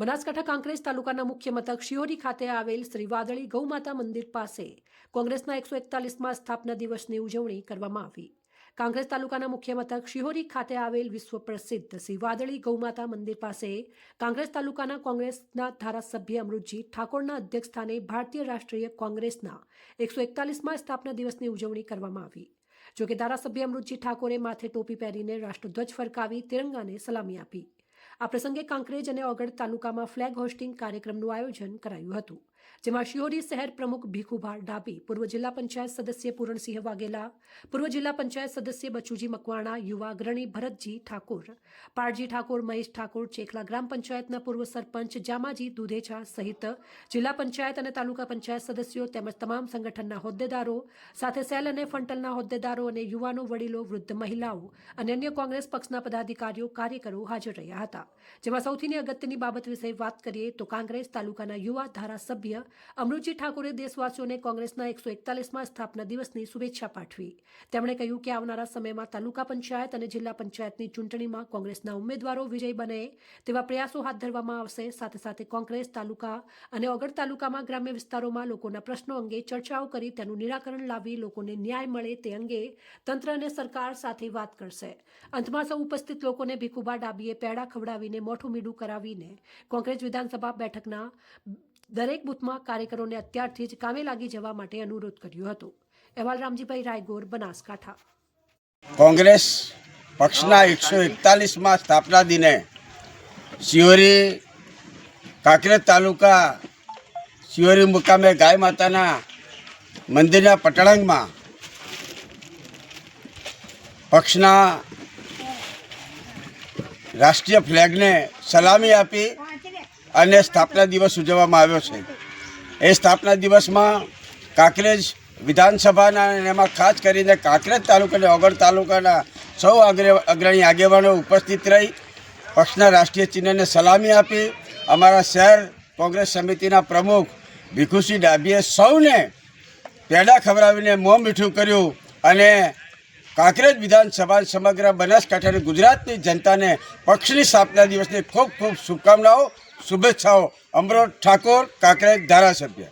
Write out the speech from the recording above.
બનાસકાંઠા કાંકરેજ તાલુકાના મુખ્ય મથક શિહોરી ખાતે આવેલ શ્રી વાદળી ગૌમાતા મંદિર પાસે કોંગ્રેસના 141મા સ્થાપના દિવસની ઉજવણી કરવામાં આવી। કાંકરેજ તાલુકાના મુખ્ય મથક શિહોરી ખાતે આવેલ વિશ્વ પ્રસિદ્ધ શ્રી વાદળી ગૌમાતા મંદિર પાસે કાંકરેજ તાલુકાના કોંગ્રેસના ધારાસભ્ય અમૃતજી ઠાકોરના અધ્યક્ષસ્થાને ભારતીય રાષ્ટ્રીય કોંગ્રેસના 141મા સ્થાપના દિવસની ઉજવણી કરવામાં આવી। જોકે ધારાસભ્ય અમૃતજી ઠાકોરે માથે ટોપી પહેરીને રાષ્ટ્રધ્વજ ફરકાવી તિરંગાને સલામી આપી। આ પ્રસંગે કાંકરેજ અને ઓગળ તાલુકામાં ફ્લેગ હોસ્ટિંગ કાર્યક્રમનું આયોજન કરાયું હતું, જેમાં શિહોરી શહેર પ્રમુખ ભીખુભા ડાભી, પૂર્વ જિલ્લા પંચાયત સદસ્ય પૂરણસિંહ વાઘેલા, પૂર્વ જિલ્લા પંચાયત સદસ્ય બચુજી મકવાણા, યુવા અગ્રણી ભરતજી ઠાકોર, પાળજી ઠાકોર, મહેશ ઠાકોર, ચેખલા ગ્રામ પંચાયતના પૂર્વ સરપંચ જામાજી દુધેચા સહિત જિલ્લા પંચાયત અને તાલુકા પંચાયત સદસ્યો તેમજ તમામ સંગઠનના હોદ્દેદારો સાથે સેલ અને ફંટલના હોદ્દેદારો અને યુવાનો, વડીલો, વૃદ્ધ મહિલાઓ અને અન્ય કોંગ્રેસ પક્ષના પદાધિકારીઓ, કાર્યકરો હાજર રહ્યા હતા। જેમાં સૌથી અગત્યની બાબત વિશે વાત કરીએ તો કાંકરેજ તાલુકાના યુવા ધારાસભ્ય અમૃતજી ઠાકોરે દેશવાસીઓને કોંગ્રેસના 141મા સ્થાપના દિવસની શુભેચ્છા પાઠવી। તેમણે કહ્યું કે આવનારા સમયમાં તાલુકા પંચાયત અને જિલ્લા પંચાયતની ચૂંટણીમાં કોંગ્રેસના ઉમેદવારો વિજય બને તેવા પ્રયાસો હાથ ધરવામાં આવશે। સાથે સાથે કોંગ્રેસ તાલુકા અને ઓગળ તાલુકામાં ગ્રામ્ય વિસ્તારોમાં લોકોના પ્રશ્નો અંગે ચર્ચાઓ કરી તેનું નિરાકરણ લાવી લોકોને ન્યાય મળે તે અંગે તંત્ર અને સરકાર સાથે વાત કરશે। અંતમાં સૌ ઉપસ્થિત લોકોને ભીખુભા ડાભીએ પેડા ખવડાવીને મોઠું મીઠું કરાવીને કોંગ્રેસ વિધાનસભા બેઠકના દરેક બૂથમાં કાર્યકરોને અત્યારથી જ કામે લાગી જવા માટે અનુરોધ કર્યો હતો। અહેવાલ રામજીભાઈ રાયગોર, બનાસકાંઠા। કોંગ્રેસ પક્ષના 141મા સ્થાપના દિને શિહોરી કાંકરેજ તાલુકા શિહોરી મુકામે ગાય માતાના મંદિરના પટાળંગમાં પક્ષના રાષ્ટ્રીય ફ્લેગને સલામી આપી અને સ્થાપના દિવસ ઉજવવામાં આવ્યો છે। એ સ્થાપના દિવસમાં કાંકરેજ વિધાનસભાના અને એમાં ખાસ કરીને કાંકરેજ તાલુકા અને ઓગળ તાલુકાના સૌ અગ્રણી આગેવાનો ઉપસ્થિત રહી પક્ષના રાષ્ટ્રીય ચિહ્નને સલામી આપી। અમારા શહેર કોંગ્રેસ સમિતિના પ્રમુખ ભીખુસિંહ ડાભીએ સૌને પેડા ખવડાવીને મોં મીઠું કર્યું અને કાંકરેજ વિધાનસભા સમગ્ર બનાસકાંઠા ગુજરાતની જનતાને પક્ષની સ્થાપના દિવસની ખૂબ ખૂબ શુભકામનાઓ, શુભેચ્છાઓ। અમૃત ઠાકોર, કાંકરેજ ધારાસભ્ય।